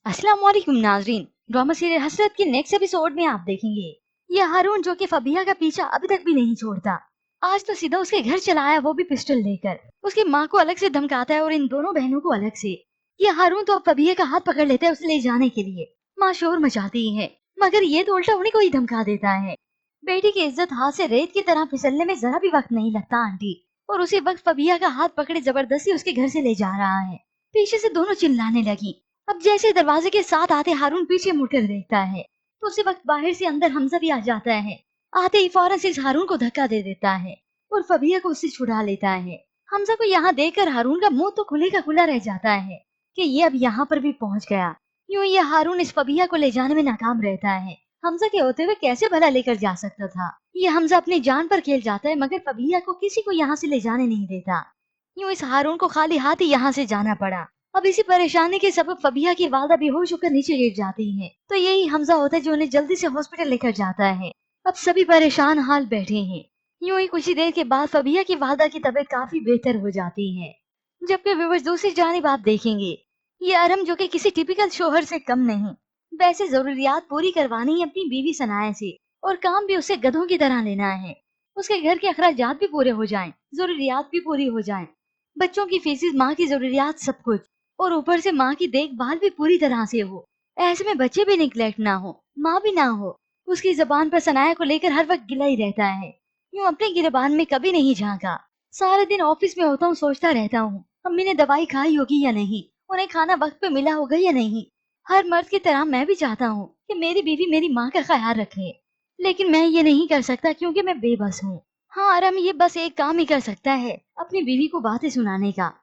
अस्सलाम वालेकुम नाजरीन। ड्रामा सीरियल हसरत के नेक्स्ट एपिसोड में आप देखेंगे ये हारून जो कि फबिया का पीछा अभी तक भी नहीं छोड़ता। आज तो सीधा उसके घर चला आया, वो भी पिस्टल लेकर। उसकी माँ को अलग से धमकाता है और इन दोनों बहनों को अलग से। ये हारून तो अब फबिया का हाथ पकड़ लेता है उसे ले जाने के लिए। माँ शोर मचाती है मगर ये तो उल्टा उन्हीं को ही धमका देता है। बेटी की इज्जत हाथ से रेत की तरह फिसलने में जरा भी वक्त नहीं लगता आंटी। और उसी वक्त फबिया का हाथ पकड़े जबरदस्ती उसके घर से ले जा रहा है। पीछे से दोनों चिल्लाने लगी। अब जैसे दरवाजे के साथ आते हारून पीछे मुड़कर देखता है तो उसी वक्त बाहर से अंदर हमजा भी आ जाता है। आते ही फौरन से इस हारून को धक्का दे देता है और फबिया को उससे छुड़ा लेता है। हमजा को यहाँ देखकर हारून का मुंह तो खुले का खुला रह जाता है कि ये अब यहाँ पर भी पहुँच गया। यूं ये हारून इस फबिया को ले जाने में नाकाम रहता है। हमजा के होते हुए कैसे भला लेकर जा सकता था। ये हमजा अपनी जान पर खेल जाता है मगर फबिया को किसी को यहाँ से ले जाने नहीं देता। यूं इस हारून को खाली हाथ ही यहाँ से जाना पड़ा। अब इसी परेशानी के सबब फबिया की वालदा बेहोश होकर नीचे गिर जाती है तो यही हमजा होता है जो उन्हें जल्दी से हॉस्पिटल लेकर जाता है। अब सभी परेशान हाल बैठे हैं। यूं ही कुछ ही देर के बाद फबिया की वालदा की तबीयत काफी बेहतर हो जाती है। जबकि व्यूअर्स दूसरी जानिब आप देखेंगे ये अरम जो कि किसी टिपिकल शोहर से कम नहीं, वैसे जरूरियात पूरी करवानी है अपनी बीवी सनाया से और काम भी उसे गधों की तरह लेना है। उसके घर के अखराजात भी पूरे हो जाएं, जरूरियात भी पूरी हो जाएं, बच्चों की फीसिस, माँ की जरूरियात, सब कुछ। और ऊपर से माँ की देखभाल भी पूरी तरह से हो। ऐसे में बच्चे भी निग्लेक्ट ना हो, माँ भी ना हो। उसकी जबान पर सनाया को लेकर हर वक्त गिला ही रहता है। यूं अपने गिरबान में कभी नहीं झांका। सारे दिन ऑफिस में होता हूँ, सोचता रहता हूँ अम्मी ने दवाई खाई होगी या नहीं, उन्हें खाना वक्त पे मिला होगा या नहीं। हर मर्द की तरह मैं भी चाहता हूँ कि मेरी बीवी मेरी माँ का ख्याल रखे, लेकिन मैं ये नहीं कर सकता क्योंकि मैं बेबस हूँ। हाँ, अरम ये बस एक काम ही कर सकता है, अपनी बीवी को बातें सुनाने का,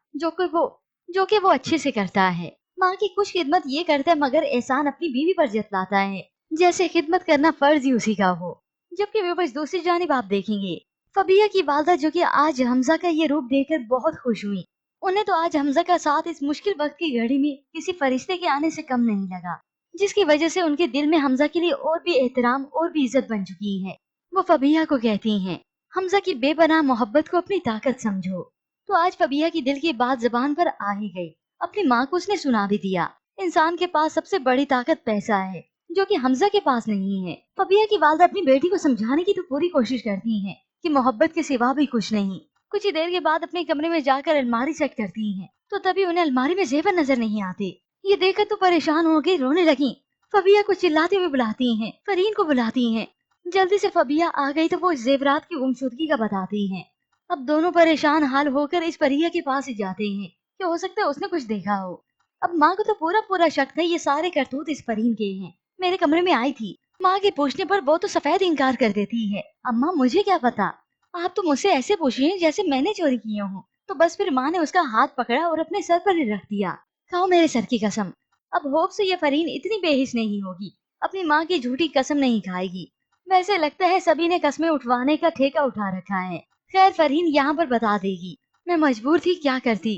जो कि वो अच्छे से करता है। माँ की कुछ खिदमत ये करता है मगर एहसान अपनी बीवी पर जतलाता है जैसे खिदमत करना फर्ज ही उसी का हो। जबकि व्यूअर्स दूसरी जानिब आप देखेंगे फबिया की वालदा जो कि आज हमजा का ये रूप देखकर बहुत खुश हुई। उन्हें तो आज हमजा का साथ इस मुश्किल वक्त की घड़ी में किसी फरिश्ते के आने से कम नहीं लगा, जिसकी वजह से उनके दिल में हमजा के लिए और भी एहतराम और भी इज्जत बन चुकी है। वो फबिया को कहती हैं, हमजा की बेपनाह मोहब्बत को अपनी ताकत समझो। तो आज फबिया की दिल की बात जबान पर आ ही गई। अपनी माँ को उसने सुना भी दिया। इंसान के पास सबसे बड़ी ताकत पैसा है जो कि हमजा के पास नहीं है। फबिया की वालदा अपनी बेटी को समझाने की तो पूरी कोशिश करती हैं कि मोहब्बत के सिवा भी कुछ नहीं। कुछ ही देर के बाद अपने कमरे में जाकर अलमारी चेक करती हैं तो तभी उन्हें अलमारी में जेवर नजर नहीं आते। ये देखकर तो परेशान हो गई, रोने लगी। फबिया को चिल्लाते हुए बुलाती हैं, फरीन को बुलाती हैं। जल्दी से फबिया आ गई तो वो जेवरात की गुमशुदगी का बताती हैं। अब दोनों परेशान हाल होकर इस परिया के पास ही जाते हैं कि हो सकता है उसने कुछ देखा हो। अब माँ को तो पूरा पूरा शक था ये सारे करतूत इस परीन के हैं। मेरे कमरे में आई थी, माँ के पूछने पर वो तो सफेद इनकार कर देती है। अम्मा मुझे क्या पता, आप तो मुझसे ऐसे पूछिए जैसे मैंने चोरी किया हूँ। तो बस फिर माँ ने उसका हाथ पकड़ा और अपने सर पर ही रख दिया। खाओ मेरे सर की कसम। अब होप से ये फरीन इतनी बेहिस नहीं होगी, अपनी माँ की झूठी कसम नहीं खाएगी। वैसे लगता है सभी ने कस्में उठवाने का ठेका उठा रखा है। खैर फरहीन यहाँ पर बता देगी। मैं मजबूर थी, क्या करती।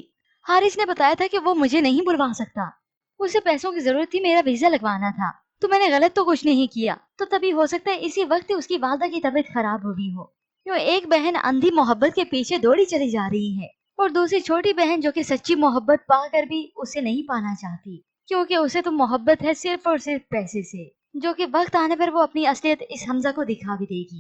हारिस ने बताया था कि वो मुझे नहीं बुलवा सकता, उसे पैसों की जरूरत थी, मेरा वीजा लगवाना था। तो मैंने गलत तो कुछ नहीं किया। तो तभी हो सकता है इसी वक्त उसकी वालदा की तबीयत खराब हो गई हो। क्यों एक बहन अंधी मोहब्बत के पीछे दौड़ी चली जा रही है और दूसरी छोटी बहन जो कि सच्ची मोहब्बत पाकर भी उसे नहीं पाना चाहती, क्योंकि उसे तो मोहब्बत है सिर्फ और सिर्फ पैसे से, जो कि वक्त आने पर वो अपनी असलियत इस हमजा को दिखा भी देगी।